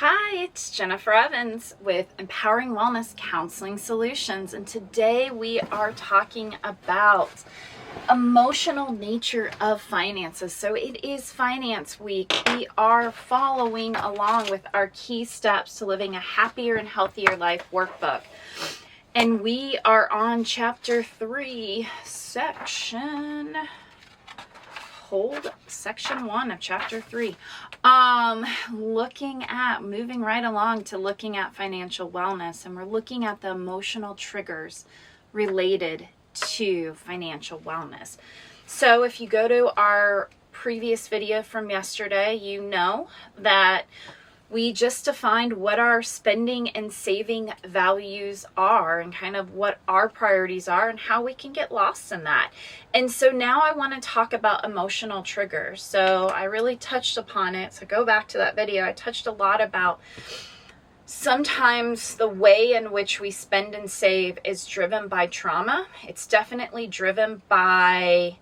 Hi, it's Jennifer Evans with Empowering Wellness Counseling Solutions, and today we are talking about emotional nature of finances. So it is Finance Week. We are following along with our key steps to living a happier and healthier life workbook. And we are on chapter 3, section 1 of chapter 3. Moving right along to looking at financial wellness, and we're looking at the emotional triggers related to financial wellness. So if you go to our previous video from yesterday, you know that we just defined what our spending and saving values are and kind of what our priorities are and how we can get lost in that. And so now I want to talk about emotional triggers. So I really touched upon it. So go back to that video. I touched a lot about sometimes the way in which we spend and save is driven by trauma. It's definitely driven by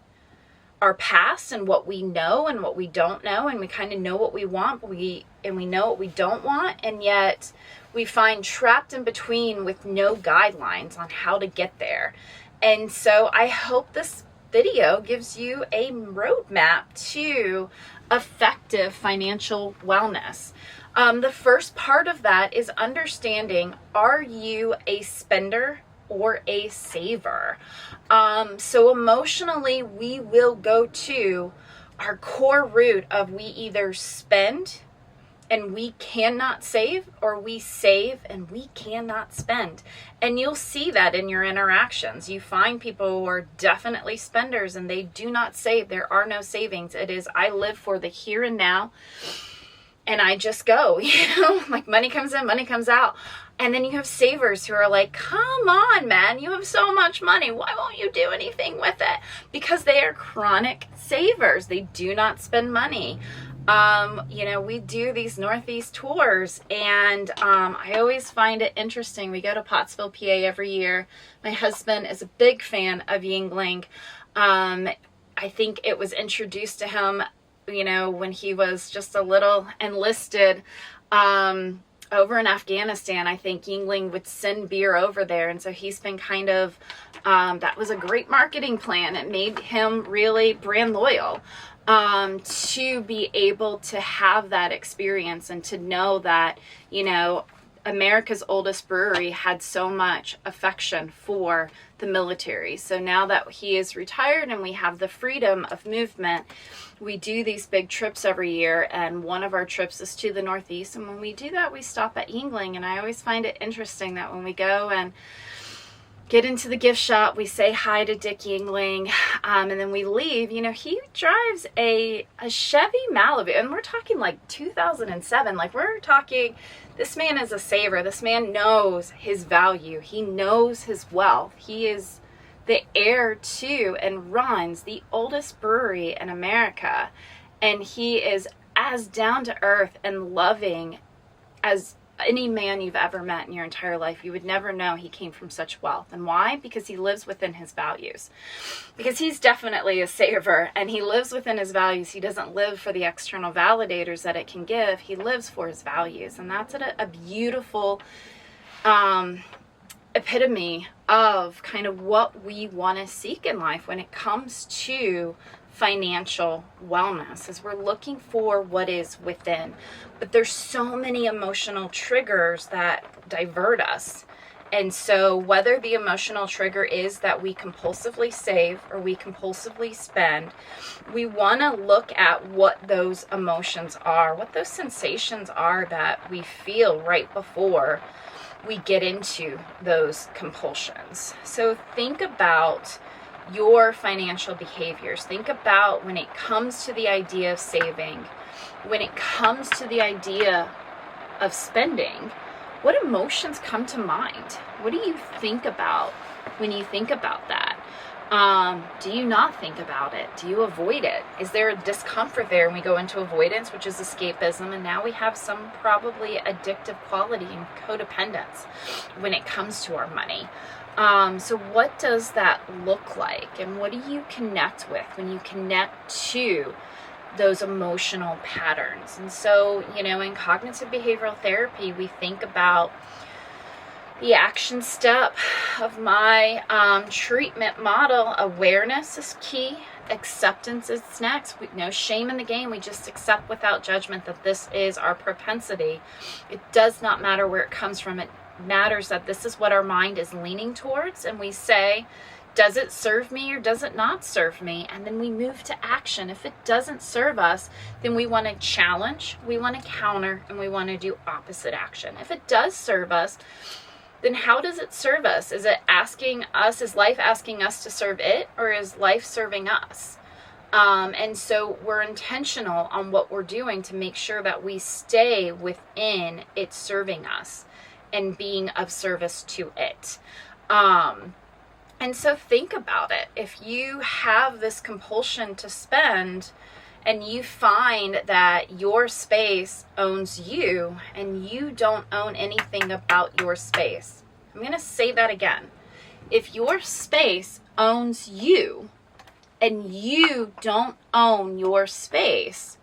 our past and what we know and what we don't know, and we kind of know what we want, but we know what we don't want, and yet we find trapped in between with no guidelines on how to get there. And so I hope this video gives you a roadmap to effective financial wellness. The first part of that is understanding, are you a spender or a saver? So emotionally, we will go to our core root of we either spend and we cannot save, or we save and we cannot spend. And you'll see that in your interactions. You find people who are definitely spenders and they do not save. There are no savings. It is, I live for the here and now, and I just go, like money comes in, money comes out. And then you have savers who are like, come on, man, you have so much money. Why won't you do anything with it? Because they are chronic savers. They do not spend money. We do these Northeast tours, and I always find it interesting. We go to Pottsville, PA every year. My husband is a big fan of Yuengling. I think it was introduced to him, when he was just a little enlisted, over in Afghanistan. I think Yuengling would send beer over there. And so he's been kind of, that was a great marketing plan. It made him really brand loyal, to be able to have that experience and to know that, America's oldest brewery had so much affection for the military. So now that he is retired and we have the freedom of movement, we do these big trips every year, and one of our trips is to the Northeast. And when we do that, we stop at Yuengling, and I always find it interesting that when we go and get into the gift shop, we say hi to Dick Yuengling, and then we leave. He drives a Chevy Malibu, and we're talking like 2007. Like, we're talking, this man is a saver. This man knows his value. He knows his wealth. He is the heir to and runs the oldest brewery in America. And he is as down to earth and loving as any man you've ever met in your entire life. You would never know he came from such wealth. And why? Because he lives within his values. Because he's definitely a saver, and he lives within his values. He doesn't live for the external validators that it can give. He lives for his values. And that's a beautiful epitome of kind of what we want to seek in life when it comes to financial wellness, is we're looking for what is within. But there's so many emotional triggers that divert us. And so whether the emotional trigger is that we compulsively save or we compulsively spend, we want to look at what those emotions are, what those sensations are that we feel right before we get into those compulsions. So think about your financial behaviors. Think about when it comes to the idea of saving, when it comes to the idea of spending, what emotions come to mind? What do you think about when you think about that? Do you not think about it? Do you avoid it? Is there a discomfort there? And we go into avoidance, which is escapism, and now we have some probably addictive quality and codependence when it comes to our money. So what does that look like? And what do you connect with when you connect to those emotional patterns. And so, in cognitive behavioral therapy, we think about the action step of my treatment model. Awareness is key. Acceptance is next. No shame in the game. We just accept without judgment that this is our propensity. It does not matter where it comes from. It matters that this is what our mind is leaning towards. And we say, does it serve me or does it not serve me? And then we move to action. If it doesn't serve us, then we want to challenge, we want to counter, and we want to do opposite action. If it does serve us, then how does it serve us? Is life asking us to serve it, or is life serving us? And so we're intentional on what we're doing to make sure that we stay within it serving us and being of service to it. And so think about it. If you have this compulsion to spend and you find that your space owns you and you don't own anything about your space. I'm going to say that again. If your space owns you and you don't own your space,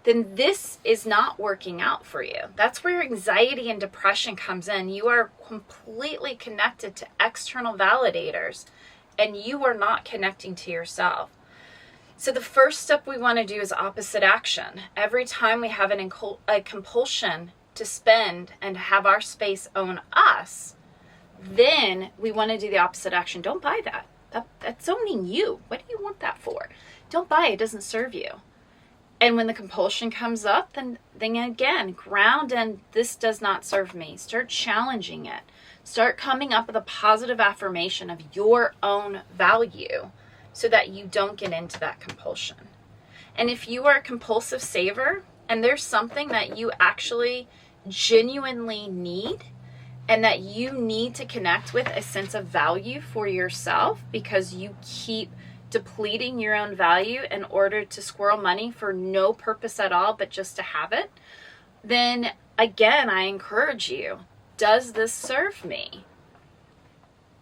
then this is not working out for you. That's where anxiety and depression comes in. You are completely connected to external validators and you are not connecting to yourself. So the first step we want to do is opposite action. Every time we have a compulsion to spend and have our space own us, then we want to do the opposite action. Don't buy that. That's owning you. What do you want that for? Don't buy it. It doesn't serve you. And when the compulsion comes up, then again, ground in, this does not serve me. Start challenging it. Start coming up with a positive affirmation of your own value so that you don't get into that compulsion. And if you are a compulsive saver and there's something that you actually genuinely need and that you need to connect with a sense of value for yourself because you keep depleting your own value in order to squirrel money for no purpose at all but just to have it, then again, I encourage you, does this serve me?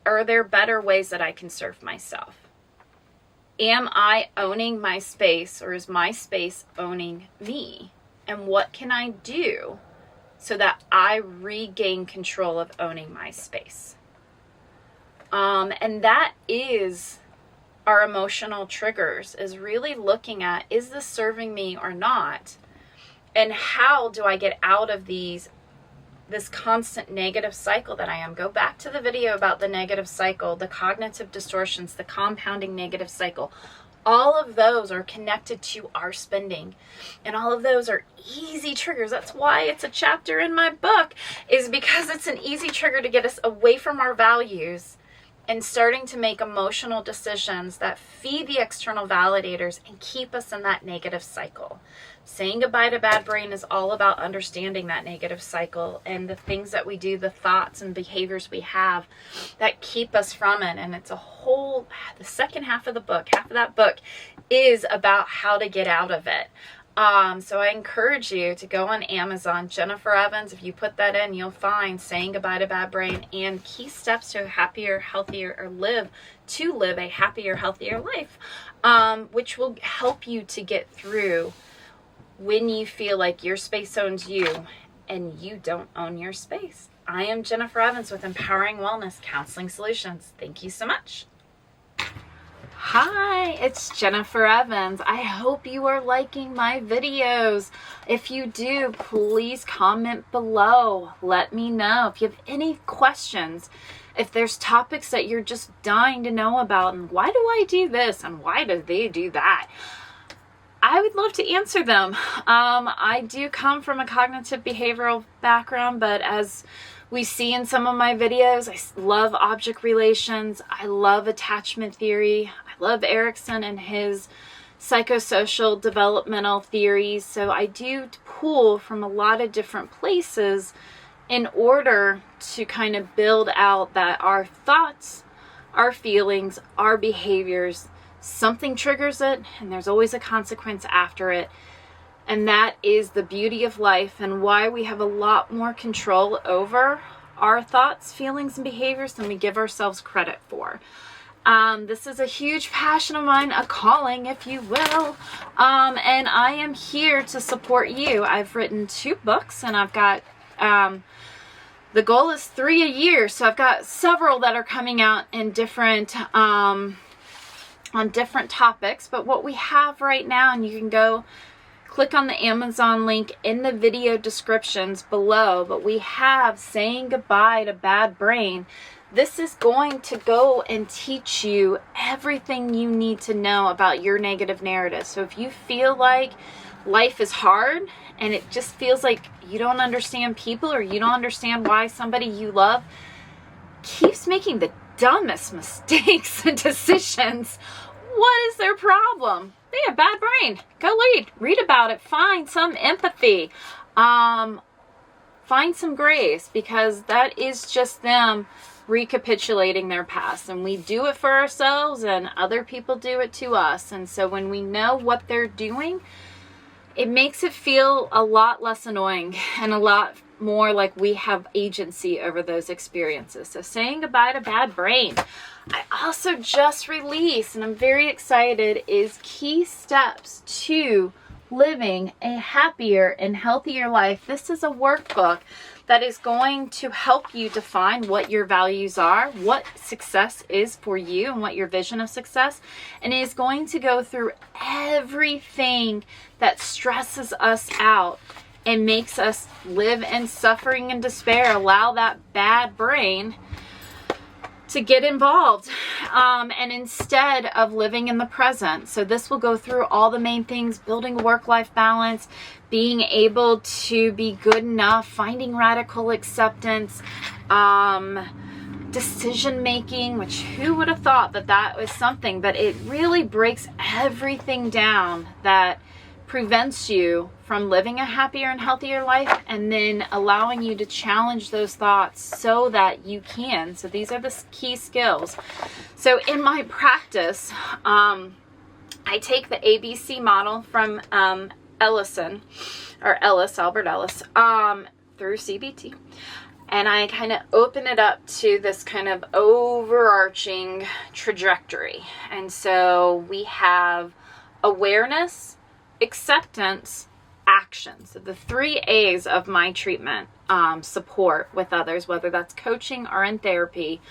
Are there better ways that I can serve myself? Am I owning my space or is my space owning me? And what can I do so that I regain control of owning my space? And that is our emotional triggers, is really looking at, is this serving me or not? And how do I get out of this constant negative cycle that I am? Go back to the video about the negative cycle, the cognitive distortions, the compounding negative cycle. All of those are connected to our spending. And all of those are easy triggers. That's why it's a chapter in my book, is because it's an easy trigger to get us away from our values and starting to make emotional decisions that feed the external validators and keep us in that negative cycle. Saying goodbye to bad brain is all about understanding that negative cycle and the things that we do, the thoughts and behaviors we have that keep us from it. And it's the second half of the book, half of that book is about how to get out of it. So I encourage you to go on Amazon, Jennifer Evans. If you put that in, you'll find Saying Goodbye to Bad Brain and Key Steps to a Happier, Healthier, or live a happier, healthier life, which will help you to get through when you feel like your space owns you and you don't own your space. I am Jennifer Evans with Empowering Wellness Counseling Solutions. Thank you so much. Hi, it's Jennifer Evans. I hope you are liking my videos. If you do, please comment below. Let me know if you have any questions. If there's topics that you're just dying to know about, and why do I do this and why do they do that? I would love to answer them. I do come from a cognitive behavioral background, but as we see in some of my videos, I love object relations. I love attachment theory. I love Erickson and his psychosocial developmental theories. So I do pull from a lot of different places in order to kind of build out that our thoughts, our feelings, our behaviors, something triggers it and there's always a consequence after it. And that is the beauty of life and why we have a lot more control over our thoughts, feelings, and behaviors than we give ourselves credit for. This is a huge passion of mine, a calling, if you will. And I am here to support you. I've written 2 books, and I've got, the goal is 3 a year. So I've got several that are coming out in different, on different topics. But what we have right now, and you can go click on the Amazon link in the video descriptions below, but we have Saying Goodbye to Bad Brain. This is going to go and teach you everything you need to know about your negative narrative. So if you feel like life is hard and it just feels like you don't understand people, or you don't understand why somebody you love keeps making the dumbest mistakes and decisions, what is their problem? They have bad brain. Go read about it. Find some empathy. Find some grace, because that is just them recapitulating their past. And we do it for ourselves, and other people do it to us. And so when we know what they're doing, it makes it feel a lot less annoying and a lot more like we have agency over those experiences. So Saying Goodbye to Bad Brain. I also just released, and I'm very excited, is Key Steps to Living a Happier and Healthier Life. This is a workbook that is going to help you define what your values are, what success is for you, and what your vision of success, and it is going to go through everything that stresses us out and makes us live in suffering and despair, allow that bad brain to get involved, and instead of living in the present. So this will go through all the main things: building a work-life balance, being able to be good enough, finding radical acceptance, decision making, which who would have thought that that was something, but it really breaks everything down that prevents you from living a happier and healthier life, and then allowing you to challenge those thoughts so that you can. So these are the key skills. So in my practice, I take the ABC model from Albert Ellis, through CBT, and I kind of open it up to this kind of overarching trajectory. And so we have awareness, acceptance, action. So the 3 A's of my treatment support with others, whether that's coaching or in therapy,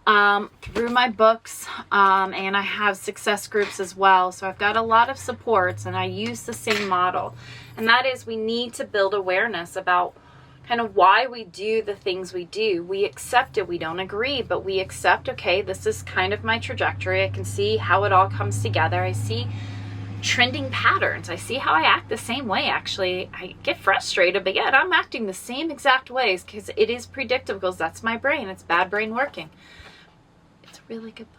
through my books, and I have success groups as well. So I've got a lot of supports, and I use the same model. And that is, we need to build awareness about kind of why we do the things we do. We accept it. We don't agree, but we accept, okay, this is kind of my trajectory. I can see how it all comes together. I see trending patterns. I see how I act the same way. Actually, I get frustrated, but yet I'm acting the same exact ways because it is predictable, because that's my brain. It's bad brain working. It's a really good book.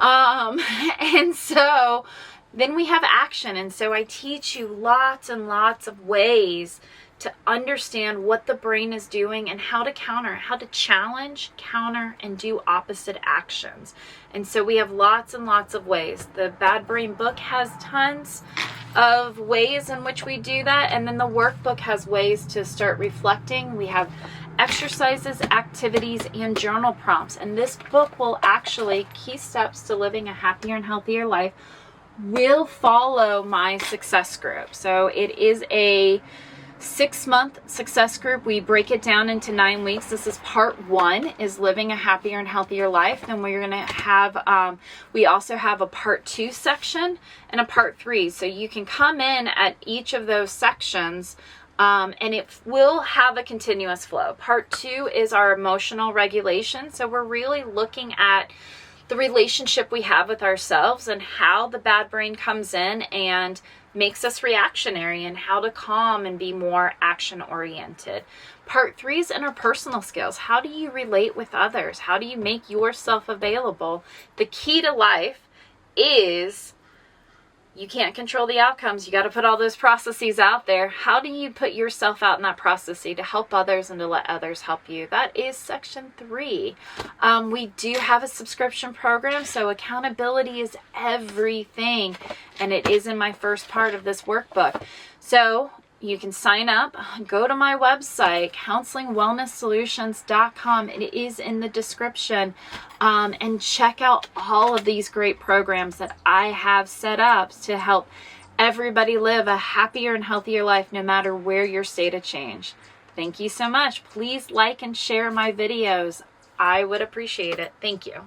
And so then we have action. And so I teach you lots and lots of ways to understand what the brain is doing and how to counter, how to challenge, counter, and do opposite actions. And so we have lots and lots of ways. The Bad Brain book has tons of ways in which we do that. And then the workbook has ways to start reflecting. We have exercises, activities, and journal prompts. And this book will actually, Key Steps to Living a Happier and Healthier Life, will follow my success group. So it is a 6-month success group. We break it down into 9 weeks. This is part 1, is living a happier and healthier life. Then we're going to have, we also have a part 2 section and a part 3. So you can come in at each of those sections, and it will have a continuous flow. Part 2 is our emotional regulation. So we're really looking at the relationship we have with ourselves and how the bad brain comes in and makes us reactionary, and how to calm and be more action oriented. Part 3 is interpersonal skills. How do you relate with others? How do you make yourself available? The key to life is you can't control the outcomes. You got to put all those processes out there. How do you put yourself out in that process to help others and to let others help you? That is section 3. We do have a subscription program, so accountability is everything, and it is in my first part of this workbook. So you can sign up. Go to my website, counselingwellnesssolutions.com. It is in the description. And check out all of these great programs that I have set up to help everybody live a happier and healthier life, no matter where your state of change. Thank you so much. Please like and share my videos. I would appreciate it. Thank you.